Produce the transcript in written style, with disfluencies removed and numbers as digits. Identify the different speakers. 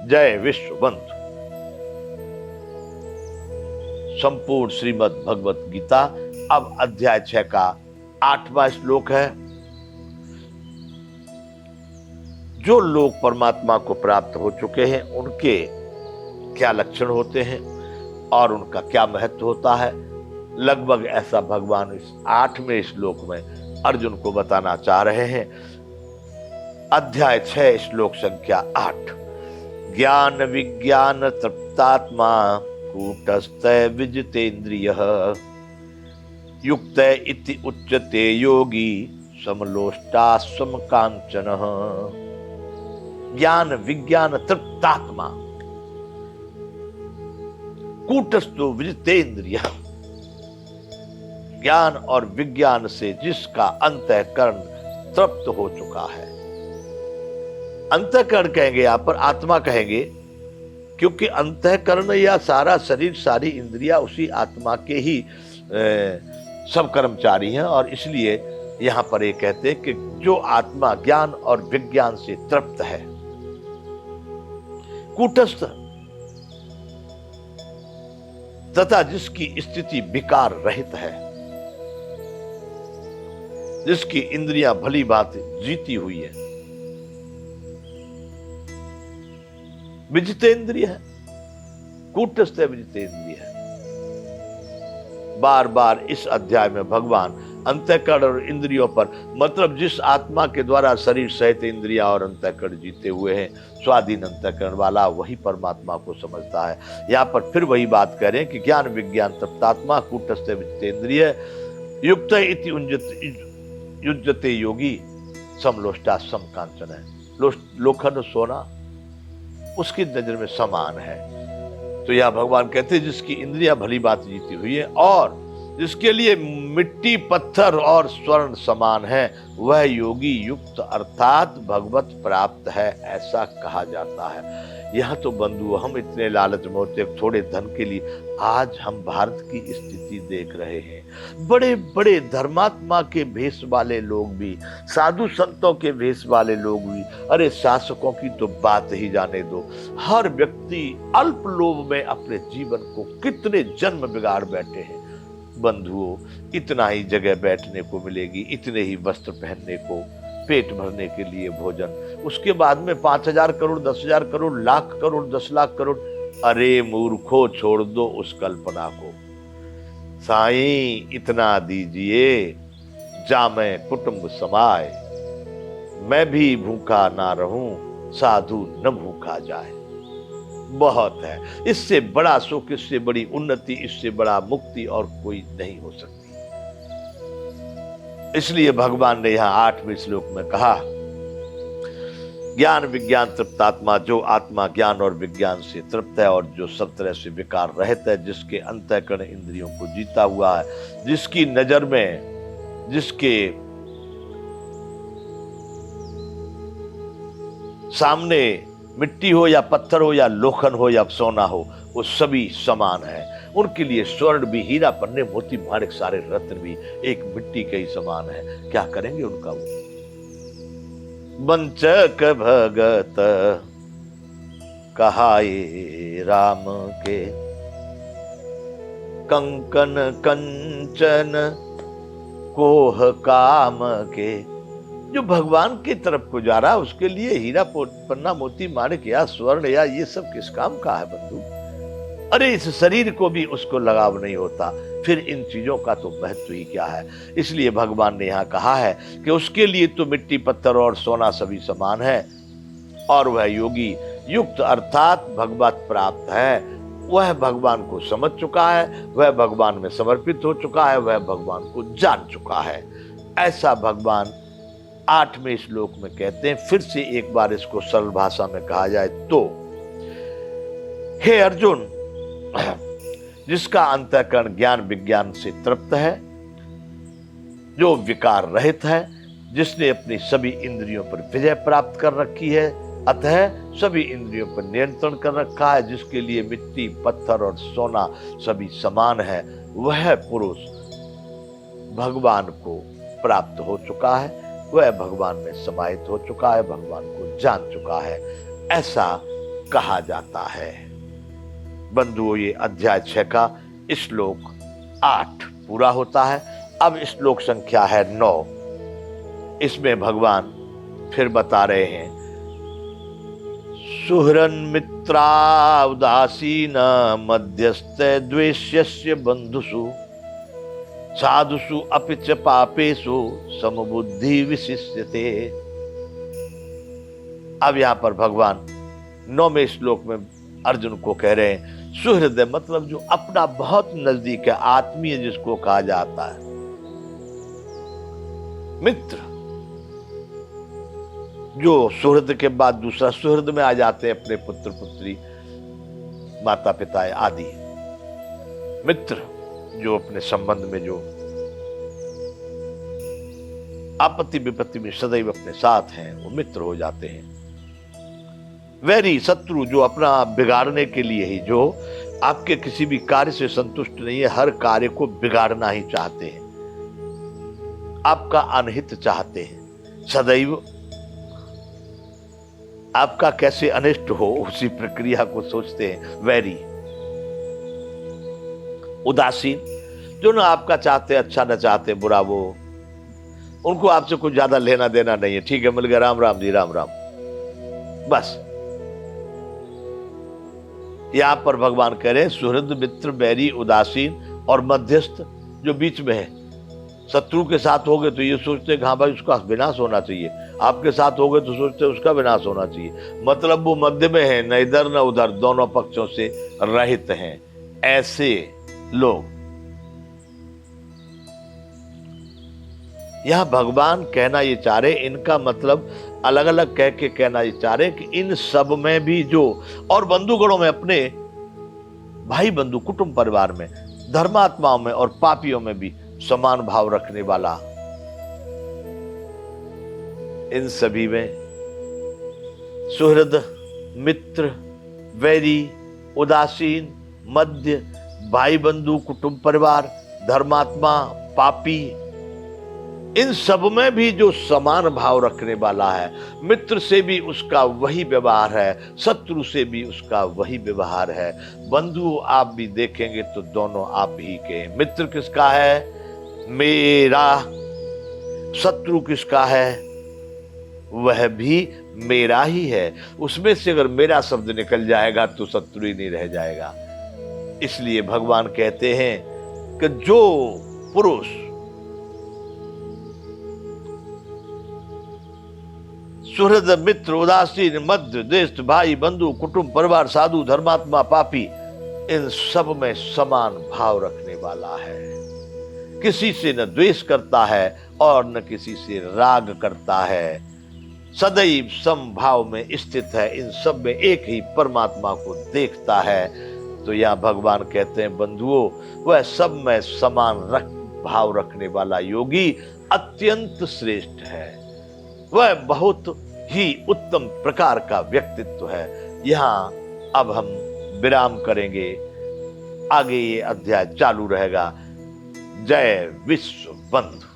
Speaker 1: जय विश्वबंधु। संपूर्ण श्रीमद् भगवत गीता अब अध्याय 6 का 8वां श्लोक है। जो लोग परमात्मा को प्राप्त हो चुके हैं उनके क्या लक्षण होते हैं और उनका क्या महत्व होता है, लगभग ऐसा भगवान इस 8वें श्लोक में अर्जुन को बताना चाह रहे हैं। अध्याय 6 श्लोक संख्या 8। ज्ञान विज्ञान तृप्तात्मा कूटस्थ विजितेन्द्रियः युक्त इति उच्यते योगी समलोष्टास्म कांचनः। ज्ञान विज्ञान तृप्तात्मा कूटस्थो विजितेन्द्रियः। ज्ञान और विज्ञान से जिसका अंतःकरण तृप्त हो चुका है। अंतःकरण कहेंगे यहां पर, आत्मा कहेंगे, क्योंकि अंतःकरण या सारा शरीर सारी इंद्रियां उसी आत्मा के ही सब कर्मचारी हैं, और इसलिए यहां पर ये कहते हैं कि जो आत्मा ज्ञान और विज्ञान से तृप्त है, कूटस्थ तथा जिसकी स्थिति विकार रहित है, जिसकी इंद्रियां भली बात जीती हुई है, विजितेंद्रिय है, कूटस्थ विजितेंद्रिय है। बार बार इस अध्याय में भगवान अंतःकरण और इंद्रियों पर, मतलब जिस आत्मा के द्वारा शरीर सहित इंद्रियां और अंतःकरण जीते हुए हैं, स्वाधीन अंतःकरण वाला वही परमात्मा को समझता है। यहाँ पर फिर वही बात कह रहे हैं कि ज्ञान विज्ञान तृप्तात्मा कूटस्थ विजितेंद्रिय युक्त इति युज्यते योगी समलोष्टा सम कांचन है। लोखंड सोना उसकी नजर में समान है। तो यह भगवान कहते हैं जिसकी इंद्रियां भली बात जीती हुई है और जिसके लिए मिट्टी पत्थर और स्वर्ण समान है, वह योगी युक्त अर्थात भगवत प्राप्त है, ऐसा कहा जाता है। यह तो बंधु हम इतने लालच में होते थोड़े धन के लिए, आज हम भारत की स्थिति देख रहे हैं। बड़े बड़े धर्मात्मा के भेष वाले लोग भी, साधु संतों के भेष वाले लोग भी, अरे शासकों की तो बात ही जाने दो। हर व्यक्ति अल्प लोभ में अपने जीवन को कितने जन्म बिगाड़ बैठे हैं। बंधुओं, इतना ही जगह बैठने को मिलेगी, इतने ही वस्त्र पहनने को, पेट भरने के लिए भोजन, उसके बाद में 5,000 करोड़ 10,000 करोड़ लाख करोड़ 10 लाख करोड़। अरे मूर्खों, छोड़ दो उस कल्पना को। साईं इतना दीजिए जामै कुटुंब समाए, मैं भी भूखा ना रहूं साधु न भूखा जाए। बहुत है, इससे बड़ा सुख, इससे बड़ी उन्नति, इससे बड़ा मुक्ति और कोई नहीं हो सकती। इसलिए भगवान ने यहां 8वें श्लोक में कहा, ज्ञान विज्ञान तृप्तात्मा, जो आत्मा ज्ञान और विज्ञान से तृप्त है और जो सब तरह से विकार रहित है, जिसके अंतःकरण इंद्रियों को जीता हुआ है, जिसकी नजर में, जिसके सामने मिट्टी हो या पत्थर हो या लोखंड हो या सोना हो, वो सभी समान है। उनके लिए स्वर्ण भी, हीरा पन्ने मोती माणिक सारे रत्न भी एक मिट्टी के ही समान है। क्या करेंगे उनका वो? वंचक भगत कहाए राम के, कंकन कंचन कोह काम के। जो भगवान की तरफ को जा रहा है उसके लिए हीरा पन्ना मोती माणिक या स्वर्ण या ये सब किस काम का है बंधु? अरे इस शरीर को भी उसको लगाव नहीं होता, फिर इन चीजों का तो महत्व ही क्या है। इसलिए भगवान ने यहाँ कहा है कि उसके लिए तो मिट्टी पत्थर और सोना सभी समान है, और वह योगी युक्त अर्थात भगवत प्राप्त है, वह भगवान को समझ चुका है, वह भगवान में समर्पित हो चुका है, वह भगवान को जान चुका है। ऐसा भगवान 8वें श्लोक में कहते हैं। फिर से एक बार इसको सरल भाषा में कहा जाए तो, हे अर्जुन, जिसका अंतःकरण ज्ञान विज्ञान से तृप्त है, जो विकार रहित है, जिसने अपनी सभी इंद्रियों पर विजय प्राप्त कर रखी है, अतः सभी इंद्रियों पर नियंत्रण कर रखा है, जिसके लिए मिट्टी पत्थर और सोना सभी समान है, वह पुरुष भगवान को प्राप्त हो चुका है, वह भगवान में समाहित हो चुका है, भगवान को जान चुका है। ऐसा कहा जाता है। बंधुओं, ये अध्याय 6 का श्लोक 8 पूरा होता है। अब श्लोक संख्या है 9। इसमें भगवान फिर बता रहे हैं, सुहृन् मित्रा उदासीन मध्यस्थ द्वेष्यस्य बंधुषु साधुषु अपि च पापेषु समबुद्धि विशिष्यते। अब यहां पर भगवान 9वें श्लोक में अर्जुन को कह रहे हैं, सुहृद मतलब जो अपना बहुत नजदीक है, आत्मीय जिसको कहा जाता है, मित्र जो सुहृद के बाद दूसरा सुहृद में आ जाते हैं, अपने पुत्र पुत्री माता पिता आदि। मित्र जो अपने संबंध में जो आपत्ति विपत्ति में सदैव अपने साथ हैं, वो मित्र हो जाते हैं। वैरी शत्रु जो अपना बिगाड़ने के लिए ही, जो आपके किसी भी कार्य से संतुष्ट नहीं है, हर कार्य को बिगाड़ना ही चाहते हैं, आपका अनहित चाहते हैं, सदैव आपका कैसे अनिष्ट हो उसी प्रक्रिया को सोचते हैं। वैरी उदासीन जो ना आपका चाहते अच्छा न चाहते बुरा, वो उनको आपसे कुछ ज्यादा लेना देना नहीं है, ठीक है मिल गया, राम राम जी राम राम, बस। यहां पर भगवान कह रहे हैं सुहृद मित्र बैरी उदासीन और मध्यस्थ जो बीच में है। शत्रु के साथ हो गए तो ये सोचते हैं हाँ भाई उसका विनाश होना चाहिए, आपके साथ हो गए तो सोचते हैं उसका विनाश होना चाहिए, मतलब वो मध्य में है, न इधर न उधर, दोनों पक्षों से रहित हैं। ऐसे लोग यह भगवान कहना ये चाह रहे, इनका मतलब अलग अलग कह के कहना ये चाह रहे कि इन सब में भी जो, और बंधुगणों में, अपने भाई बंधु कुटुंब परिवार में, धर्मात्माओं में और पापियों में भी समान भाव रखने वाला, इन सभी में सुहृद मित्र वैरी उदासीन मध्य भाई बंधु कुटुंब परिवार धर्मात्मा पापी, इन सब में भी जो समान भाव रखने वाला है, मित्र से भी उसका वही व्यवहार है, शत्रु से भी उसका वही व्यवहार है। बंधु आप भी देखेंगे तो दोनों आप ही के। मित्र किसका है? मेरा। शत्रु किसका है? वह भी मेरा ही है। उसमें से अगर मेरा शब्द निकल जाएगा तो शत्रु ही नहीं रह जाएगा। इसलिए भगवान कहते हैं कि जो पुरुष सुहृद मित्र उदासीन मध्य देश भाई बंधु कुटुंब परिवार साधु धर्मात्मा पापी, इन सब में समान भाव रखने वाला है, किसी से न द्वेष करता है और न किसी से राग करता है, सदैव समभाव में स्थित है, इन सब में एक ही परमात्मा को देखता है। तो यह भगवान कहते हैं बंधुओं, वह सब में समान भाव रखने वाला योगी अत्यंत श्रेष्ठ है, वह बहुत ही उत्तम प्रकार का व्यक्तित्व है। यहाँ अब हम विराम करेंगे, आगे ये अध्याय चालू रहेगा। जय विश्व बंधु।